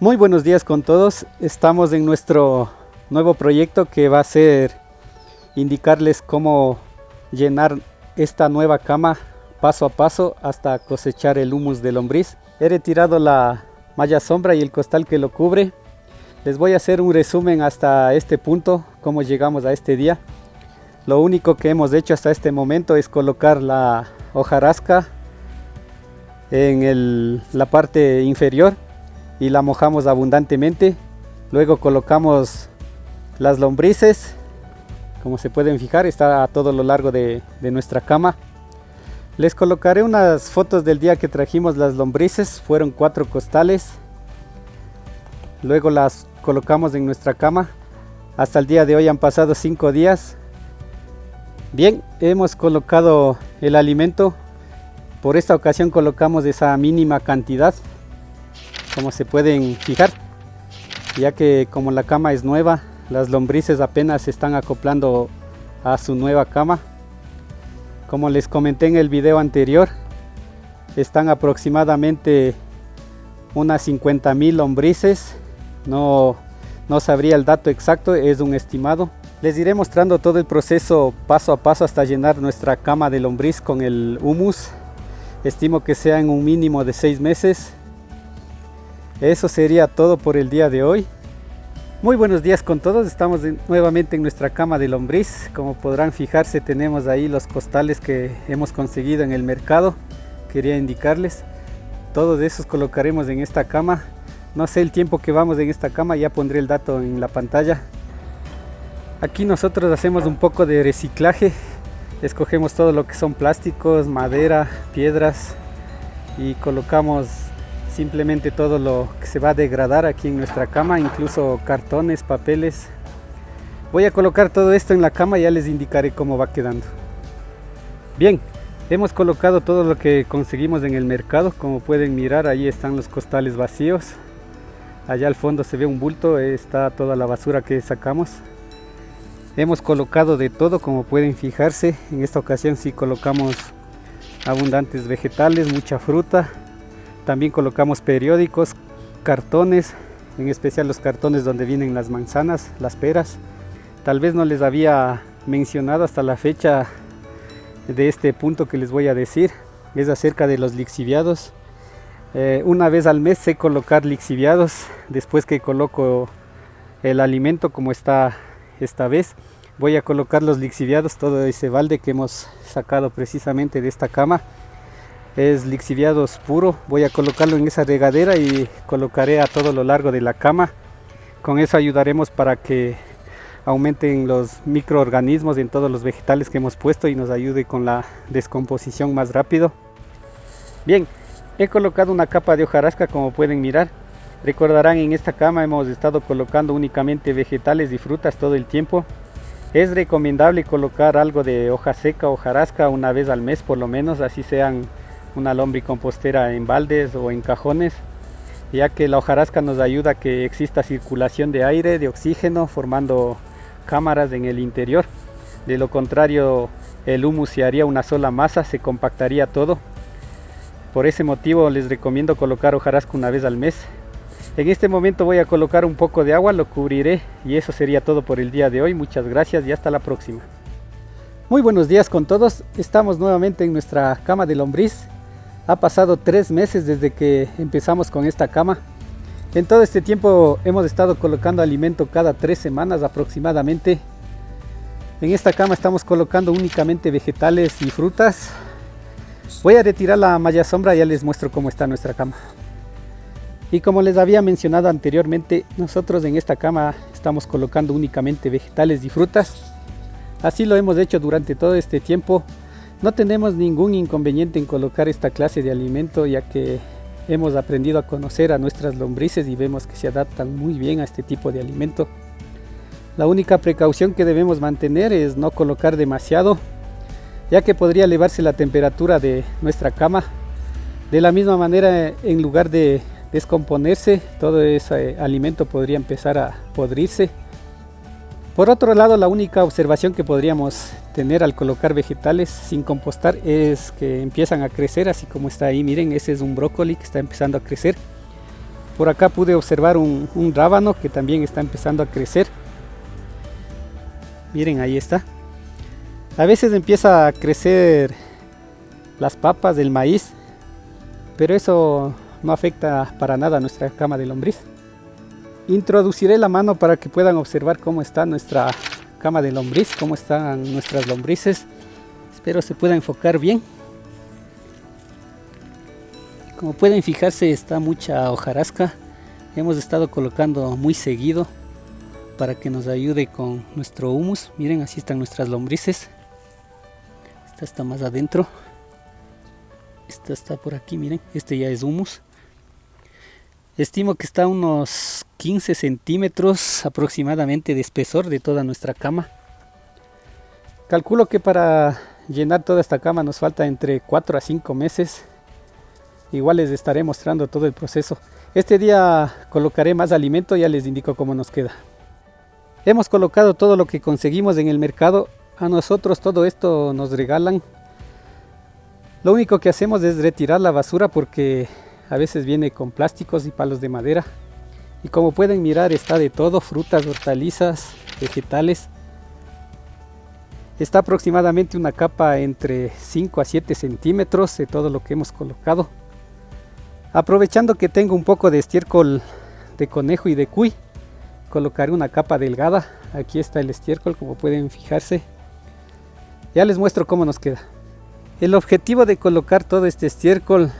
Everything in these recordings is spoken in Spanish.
Muy buenos días con todos. Estamos en nuestro nuevo proyecto que va a ser indicarles cómo llenar esta nueva cama paso a paso hasta cosechar el humus de lombriz. He retirado la malla sombra y el costal que lo cubre. Les voy a hacer un resumen hasta este punto, cómo llegamos a este día. Lo único que hemos hecho hasta este momento es colocar la hojarasca en la parte inferior y la mojamos abundantemente. Luego colocamos las lombrices, como se pueden fijar, está a todo lo largo de nuestra cama. Les colocaré unas fotos del día que trajimos las lombrices, fueron 4 costales. Luego las colocamos en nuestra cama. Hasta el día de hoy han pasado 5 días. Bien, hemos colocado el alimento. Por esta ocasión colocamos esa mínima cantidad, como se pueden fijar, ya que como la cama es nueva, las lombrices apenas se están acoplando a su nueva cama. Como les comenté en el video anterior, están aproximadamente unas 50.000 lombrices. No sabría el dato exacto, es un estimado. Les iré mostrando todo el proceso paso a paso hasta llenar nuestra cama de lombriz con el humus. Estimo que sea en un mínimo de 6 meses. Eso sería todo por el día de hoy. Muy buenos días con todos. Estamos nuevamente en nuestra cama de lombriz. Como podrán fijarse, tenemos ahí los costales que hemos conseguido en el mercado. Quería indicarles. Todos esos colocaremos en esta cama. No sé el tiempo que vamos en esta cama, ya pondré el dato en la pantalla. Aquí nosotros hacemos un poco de reciclaje. Escogemos todo lo que son plásticos, madera, piedras y colocamos simplemente todo lo que se va a degradar aquí en nuestra cama, incluso cartones, papeles. Voy a colocar todo esto en la cama y ya les indicaré cómo va quedando. Bien, hemos colocado todo lo que conseguimos en el mercado. Como pueden mirar, ahí están los costales vacíos. Allá al fondo se ve un bulto, está toda la basura que sacamos. Hemos colocado de todo, como pueden fijarse. En esta ocasión sí colocamos abundantes vegetales, mucha fruta. También colocamos periódicos, cartones, en especial los cartones donde vienen las manzanas, las peras. Tal vez no les había mencionado hasta la fecha de este punto que les voy a decir. Es acerca de los lixiviados. Una vez al mes sé colocar lixiviados. Después que coloco el alimento como está esta vez, voy a colocar los lixiviados. Todo ese balde que hemos sacado precisamente de esta cama es lixiviados puro. Voy a colocarlo en esa regadera y colocaré a todo lo largo de la cama. Con eso ayudaremos para que aumenten los microorganismos en todos los vegetales que hemos puesto y nos ayude con la descomposición más rápido. Bien, he colocado una capa de hojarasca, como pueden mirar. Recordarán, en esta cama hemos estado colocando únicamente vegetales y frutas todo el tiempo. Es recomendable colocar algo de hoja seca, hojarasca, una vez al mes por lo menos, así sean una lombricompostera en baldes o en cajones, ya que la hojarasca nos ayuda a que exista circulación de aire, de oxígeno, formando cámaras en el interior. De lo contrario, el humus se haría una sola masa, se compactaría todo. Por ese motivo les recomiendo colocar hojarasca una vez al mes. En este momento voy a colocar un poco de agua, lo cubriré y eso sería todo por el día de hoy. Muchas gracias y hasta la próxima. Muy buenos días con todos. Estamos nuevamente en nuestra cama de lombriz. Ha pasado 3 meses desde que empezamos con esta cama. En todo este tiempo hemos estado colocando alimento cada 3 semanas aproximadamente. En esta cama estamos colocando únicamente vegetales y frutas. Voy a retirar la malla sombra y ya les muestro cómo está nuestra cama. Y como les había mencionado anteriormente, nosotros en esta cama estamos colocando únicamente vegetales y frutas. Así lo hemos hecho durante todo este tiempo. No tenemos ningún inconveniente en colocar esta clase de alimento, ya que hemos aprendido a conocer a nuestras lombrices y vemos que se adaptan muy bien a este tipo de alimento. La única precaución que debemos mantener es no colocar demasiado, ya que podría elevarse la temperatura de nuestra cama. De la misma manera, en lugar de descomponerse, todo ese alimento podría empezar a podrirse. Por otro lado, la única observación que podríamos tener al colocar vegetales sin compostar es que empiezan a crecer, así como está ahí. Miren, ese es un brócoli que está empezando a crecer. Por acá pude observar un rábano que también está empezando a crecer. Miren, ahí está. A veces empieza a crecer las papas del maíz, pero eso no afecta para nada a nuestra cama de lombriz. Introduciré la mano para que puedan observar cómo está nuestra cama de lombriz, cómo están nuestras lombrices. Espero se pueda enfocar bien. Como pueden fijarse, está mucha hojarasca. Hemos estado colocando muy seguido para que nos ayude con nuestro humus. Miren, así están nuestras lombrices. Esta está más adentro. Esta está por aquí, miren. Este ya es humus. Estimo que está a unos 15 centímetros aproximadamente de espesor de toda nuestra cama. Calculo que para llenar toda esta cama nos falta entre 4 a 5 meses. Igual les estaré mostrando todo el proceso. Este día colocaré más alimento, ya les indico cómo nos queda. Hemos colocado todo lo que conseguimos en el mercado. A nosotros todo esto nos regalan. Lo único que hacemos es retirar la basura porque a veces viene con plásticos y palos de madera. Y como pueden mirar, está de todo: frutas, hortalizas, vegetales. Está aproximadamente una capa entre 5 a 7 centímetros de todo lo que hemos colocado. Aprovechando que tengo un poco de estiércol de conejo y de cuy, colocaré una capa delgada. Aquí está el estiércol, como pueden fijarse. Ya les muestro cómo nos queda. El objetivo de colocar todo este estiércol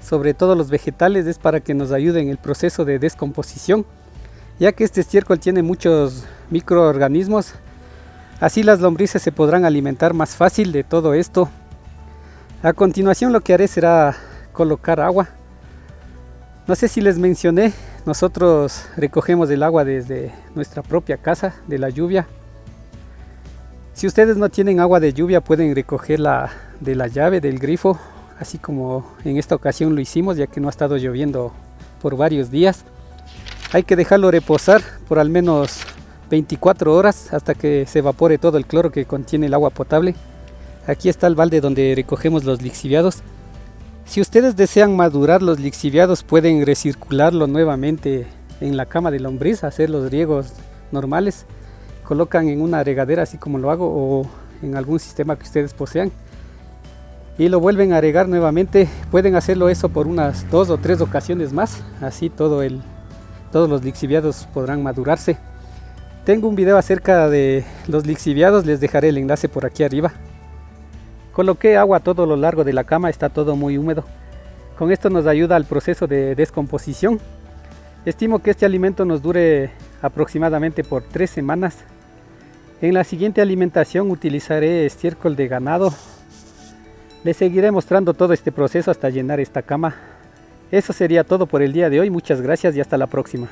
sobre todos los vegetales es para que nos ayude en el proceso de descomposición, ya que este estiércol tiene muchos microorganismos. Así las lombrices se podrán alimentar más fácil de todo esto. A continuación lo que haré será colocar agua. No sé si les mencioné, nosotros recogemos el agua desde nuestra propia casa, de la lluvia. Si ustedes no tienen agua de lluvia, pueden recogerla de la llave, del grifo, así como en esta ocasión lo hicimos, ya que no ha estado lloviendo por varios días. Hay que dejarlo reposar por al menos 24 horas hasta que se evapore todo el cloro que contiene el agua potable. Aquí está el balde donde recogemos los lixiviados. Si ustedes desean madurar los lixiviados, pueden recircularlo nuevamente en la cama de lombriz, hacer los riegos normales. Colocan en una regadera, así como lo hago, o en algún sistema que ustedes posean, y lo vuelven a regar nuevamente. Pueden hacerlo eso por unas 2 o 3 ocasiones más, así todos los lixiviados podrán madurarse. Tengo un video acerca de los lixiviados, les dejaré el enlace por aquí arriba. Coloqué agua a todo lo largo de la cama, está todo muy húmedo. Con esto nos ayuda al proceso de descomposición. Estimo que este alimento nos dure aproximadamente por 3 semanas. En la siguiente alimentación utilizaré estiércol de ganado. Les seguiré mostrando todo este proceso hasta llenar esta cama. Eso sería todo por el día de hoy. Muchas gracias y hasta la próxima.